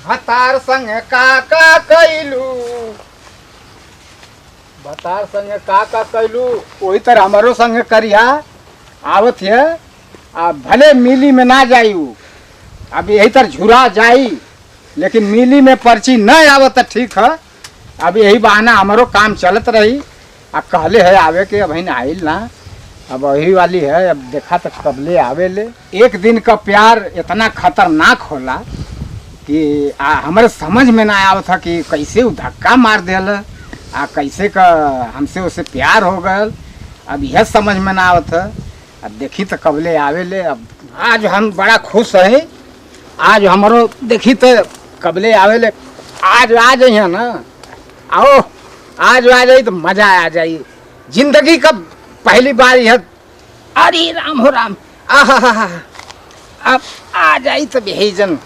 भतार संग काका कैलू, भतार संग काका कैलू वही तरह हमारो संग करिया आवत है। अब भले मिली में ना जाई, अब यही तरह झुरा जाई, लेकिन मिली में पर्ची न आवत ठीक है। अब यही बहाना हमारो काम चलत रही। अब कहले है आवे के, अब आइल ना, अब वही वाली है। अब देखा तो कबले आवे ले। एक दिन का प्यार इतना खतरनाक होला कि हमारे समझ में ना आवत था कि कैसे वो धक्का मार दिल, कैसे का हमसे उसे प्यार हो गल। अब यह समझ में ना आवत है। अब देखी तो कबले आवे ले। अब आज हम बड़ा खुश हैं। आज हमारो देखी तो कबले आवे ले। आज आ जाइए ना, आओ आज आ जाइए तो मजा आ जाइए। जिंदगी का पहली बार यह, अरे राम हो राम, अब आ जाई तो यही जन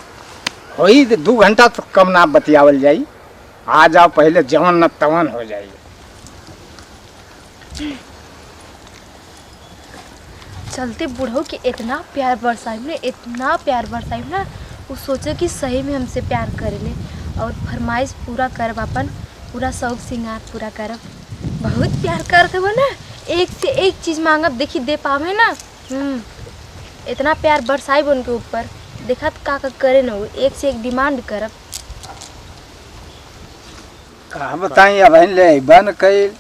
होई 2 घंटा तो कम ना बतियावल जाई। आ जाओ पहले जवन न तवन हो जाइए। चलते बूढ़ो कि इतना प्यार बरसाई ने, इतना प्यार बरसाई ना, वो सोचे कि सही में हमसे प्यार करेले और फरमाइश पूरा करब, अपन पूरा शौक श्रृंगार पूरा करब। बहुत प्यार करते हो ना, एक से एक चीज़ मांगब देखी दे पावे ना। इतना प्यार बरसाई उनके ऊपर, देखा का करे ना, वो एक से एक डिमांड करब। कहा बताई अब ले बन कई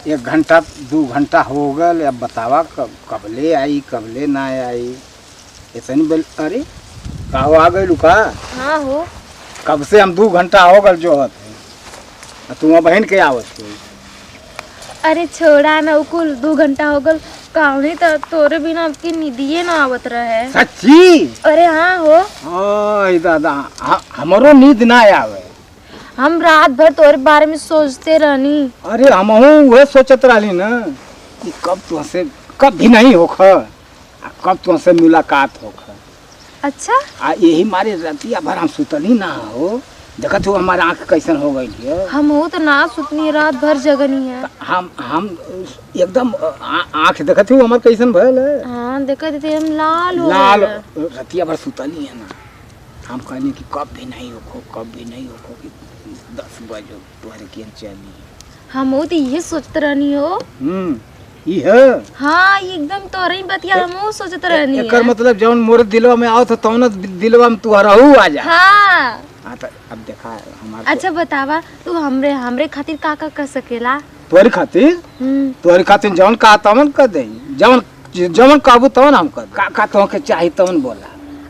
1 घंटा 2 घंटा हो गल। अब बतावा कबले आई कबले ना आई। इतनी बोल, अरे कहो आ गई लुका। हाँ हो, कब से हम 2 घंटा हो गल जो है तुम बहन के आवत हो। अरे छोड़ा ना, कुल 2 घंटा हो गल। कहानी तो तोरे बिना आपकी नींदिए ना आवत रहे। सच्ची? अरे हाँ हो। ओए दादा, हमारो नींद ना आवे। हम रात भर तोरे बारे में सोचते रहनी। अरे हम वह सोचत रही ना कि कब तुमसे कब भी नहीं होख, कब तुमसे मुलाकात होख। अच्छा, यही मारे रतिया भर हम सुतली ना हो। देखत हो हमारा आँख कैसन हो गई है। हम हो तो ना सुतनी, रात भर जगनी है। हम एकदम आँख देखत हो हमार कैसन भयल है। हाँ देखत थे, हम लाल हो लाल गए। रतिया भर सुतली है ना। हम कहनी कि कब भी नहीं होखो, कब भी नहीं होखो कि 10 बजे तुम्हारे केन चली। हम हो तो ये सोचते रहनी हो। ये हाँ एकदम तोरे ही बतिया हम सोचते रहनी एकर मतलब जौन मोर दिलवा में आओ तो तौन दिलवा में तू रहू आ जा। हाँ तो अब देखा हमारा। अच्छा बतावा, तू हमरे खातिर का कर सकेला? तोरी खातिर जौन कहा तवन कर दे, जौन कहबू तवन हम कर। का तो के चाहिए तवन बोला।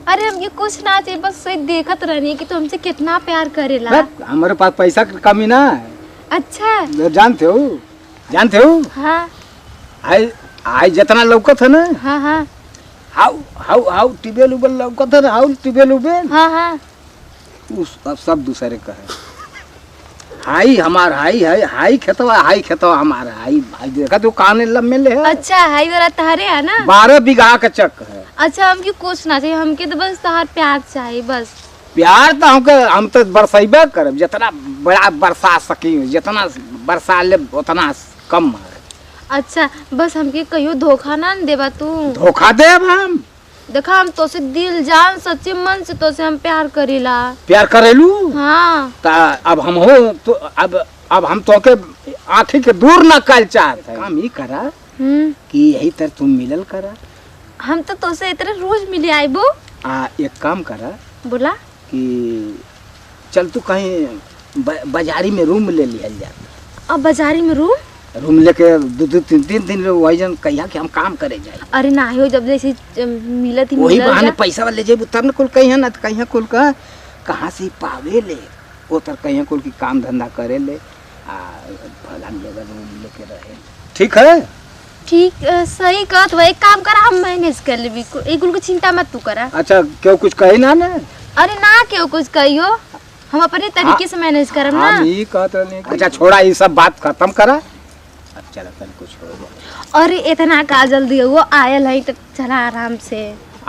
अरे हम ये कुछ ना चाहिए, बस सही देखत रहनी कि तू हमसे कितना प्यार करेला। हमारे पास पैसा की कमी ना है। अच्छा जानते हो हाँ आई जितना लौकत है ना। हाँ हाँ हाउ टिबेल उबेल लौकत है ना, हाउ टिबेल उबेल। हाँ हाँ उस अब सब दूसरे का है। हाई हमार हाई खेतवा हमारा हाई भाई देखा तू काने लम्बे ले है। अच्छा हाई वाला तहरे है ना। 12 बीघा का चक है। अच्छा हमके कुछ ना चाहिए, हमके तो बस तहार प्यार चाहिए बस। प्यार तो हम तो बरसाइबे करब, जितना बड़ा बरसा सकी, जितना बरसा ले उतना कम है। अच्छा बस हमके कहियो धोखा ना देबा तू। धोखा देब हम? देखा हम तो से दिल जान सच्चे मन से तो से हम प्यार करेला। प्यार करेलू? हाँ। अब हम हो तो अब हम तो के आँखी के दूर न कर चाहते। काम ही करा कि यही तर तुम मिलल करा। हम तो से इतने रोज मिले आइबो। एक काम करा, बोला कि चल तू कहीं बाजारी में रूम ले लिया जा। अब बाजारी में रूम लेके 2-3 दिन वही जन कहिया कि हम काम करे जाए। अरे ना हो, जब जैसे मिलत ही वही बहाने पैसा वाले जेबू तब न कुल कहिया ना, तो कहिया कुल का कहाँ से पावे ले वो तर कहिया कुल की काम धंधा करे ले फलान जगह रूम लेके रहे। ठीक है? ठीक सही कहत हो। एक काम करा, हम मैनेज कर लेबी, एक कुल की चिंता मत तू करा। अच्छा क्यों कुछ कही ना? अरे ना क्यों कुछ कहियो, हम अपने तरीके से मैनेज करब ना। ये कहत रहनी। अच्छा छोड़ा ये सब बात खत्म करा, चला कल कुछ हो गया। अरे इतना का जल्दी वो आयल है तो चला आराम से।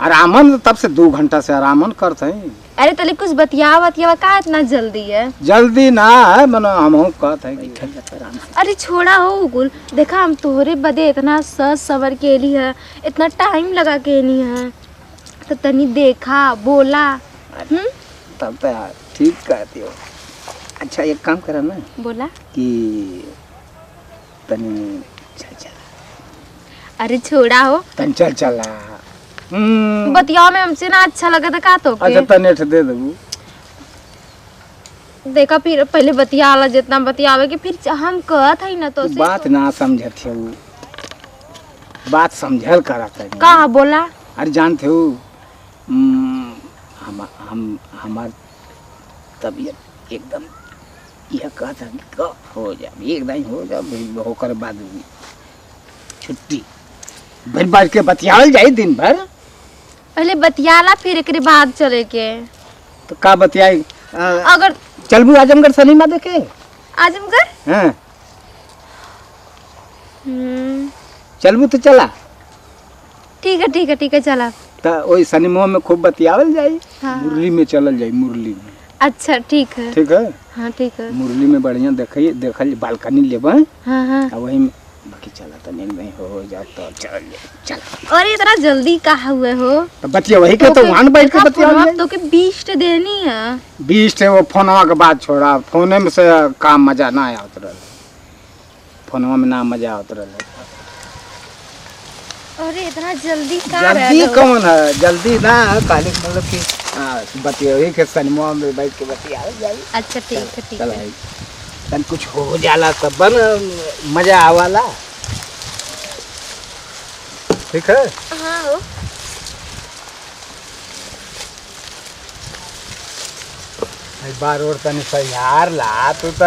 आरामन तब से 2 घंटा से आरामन करते हैं। अरे तले कुछ बतियावा का इतना जल्दी है? जल्दी ना है, मनो हम कहते हैं। अरे छोड़ा हो गुल, देखा हम तोहरे बदे इतना सज सवर के ली है, इतना टाइम लगा के नहीं है, तो तनी देखा बोला। तब तो ठीक कहती हो। अच्छा एक काम करा ना बोला। कि तनी चल चला। अरे छोड़ा हो, तनी चल चला। बतियाओ में हमसे ना अच्छा लगा था का तो के? अच्छा तने दे देबू। देखा फिर पहले बतियाला जितना बतियावे के फिर हम कहत है ना तो से बात ना समझत हो, बात समझल करत है। का बोला? अरे जानते हो हम हमार तबीयत एकदम यह कहता है कि हो जा एकदम हो जा होकर बाद छुट्टी भर बार के बतियाल जाए दिन भर। पहले बतियाला फिर एक बाद चले के। तो का बतियाई? अगर चलबू आजमगढ़ सिनेमा देखे? आजमगढ़ हाँ चलबू तो चला। ठीक है चला। तो वही सिनेमा में खूब बतियावल जाई। हाँ। मुरली में चलल जाई, मुरली में। अच्छा ठीक है। ठीक है। हाँ ठीक है। मुरली में बढ़िया देखल बालकनी लेबे। हाँ हाँ। वही में बाकी चला तो नहीं हो जा तो चल। अरे इतना जल्दी कहा हुए हो? तो बतिया वही के तो वहां बैठ के बतिया तो के 20 देनी है। 20 वो फोनवा के बाद छोड़ा, फोने में से काम मजा ना आवत रहल, फोनवा में ना मजा आवत रहल। अरे इतना जल्दी का जल्दी कौन है? जल्दी ना काली मतलब कि बतिया वही के सिनेमा में बैठ के बतिया जाई। अच्छा ठीक है। तन कुछ हो जाला तब बन मजा आवाला। ठीक है। हाँ हो। बार और तनी यार ला तू तो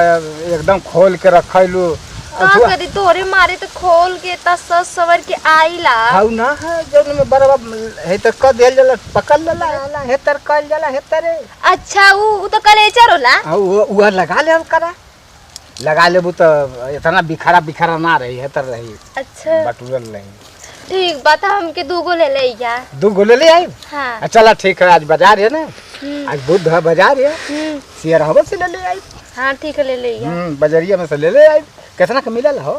एकदम खोल के रखलू। का करी तोरे मारे तो खोल के ता सस सवर के आईला। हाउ ना है जब में बरवा है त क देल जाला पकड़ लेला है तर कल जाला है तरे। अच्छा वो तो कलेचर होला। हां वो लगा ले करा, लगा लेबू तो इतना बिखरा ना रही है तर रही। अच्छा बटुरल नहीं। ठीक बात हमके 2 गो ले ले या। 2 गो ले आई। हां चला ठीक है। आज बाजार है ना, आज बुध है बाजार है। शेयर हवा से ले आई। हां ठीक है ले या। बाजारिया में से ले आई। कितना का मिलल हो?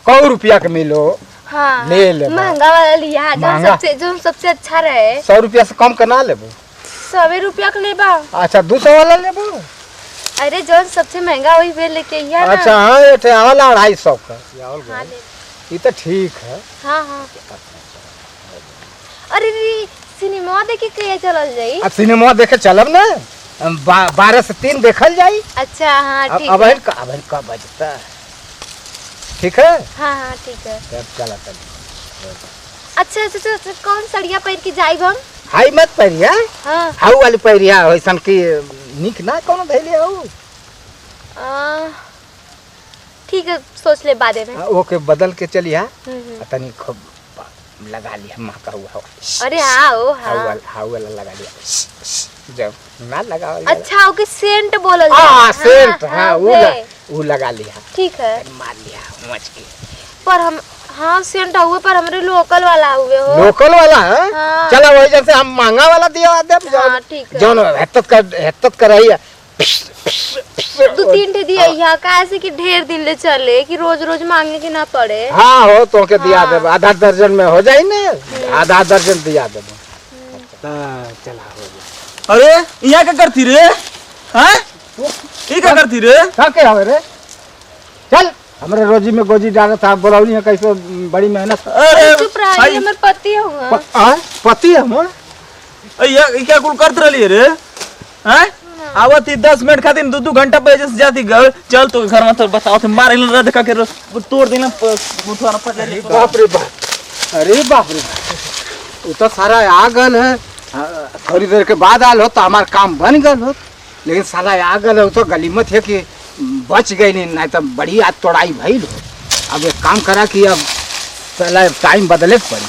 100 रुपया का मिलो। हाँ ले महंगा वाला लिया जो सबसे अच्छा रहे। 100 रुपया से कम का ना लेबो? 100 रुपया का लेबा। अच्छा 200 वाला लेबो? अरे जो सबसे महंगा वही वे लेके या ना। अच्छा हाँ ये वाला 250 का। हाँ ले। ये तो ठीक है। हाँ हाँ। अरे सिनेमा देखे के चलल जाई? अब सिनेमा देखे चलब ना, 12 से 3 देखल जाई। अच्छा हाँ ठीक है। अब का बजता है। ठीक है। हाँ हाँ ठीक है। तब चला तब। अच्छा कौन सड़िया पहन के जाई हम? हाई मत पहिरिया। हाँ हाउ वाली पहिरिया वैसन की निक ना कोनो धैले हो। ठीक है सोच ले बादे में। ओके बदल के चलिया। तनी खूब लगा लिया महका हुआ। अरे हाँ ओ हाँ हाउ वाला लगा लिया जब ना लगा। अच्छा ओके सेंट बोलल जाए। हां सेंट हाँ वो लगा लिया। ठीक है मार लिया मच के। पर हम हाँ सेंट हुए पर हमरे लोकल वाला हुए हो। लोकल वाला है। हाँ। चला वही जैसे हम महंगा वाला दिया दे। हां ठीक है। जोन हेतत कर रही है 2-3 ठे दिया यहाँ कैसे कि ढेर दिन ले चले कि रोज रोज मांगे के ना पड़े। हाँ हो तो के दिया दे। आधा दर्जन में हो जाए ना, आधा दर्जन दिया दे। चला हो गया। अरे यहाँ क्या करती रे? हाँ ये क्या करती रे? क्या के हवे रे? चल हमरे रोजी में गोजी डाला था बोलौली है कैसे बड़ी मेहनत। अरे चुप रहा ये हमर पति होगा। पति हम ये क्या कुल करत रही रे? हाँ आवत ही 10 मिनट खातिर 2 घंटा पहले से जाती घर। चल तो घर में तो बताओ थे मार रहा देखा के तोड़ देना मुठवाना पकड़। बाप रे बाप। अरे बाप रे वो तो सारा आ गल है। थोड़ी देर के बाद आल हो तो हमार काम बन गल हो, लेकिन साला आ गल हो तो गलीमत है कि बच गई नहीं तो बड़ी आज तोड़ाई भइल हो। अब एक काम करा कि अब साला टाइम बदले पड़ी।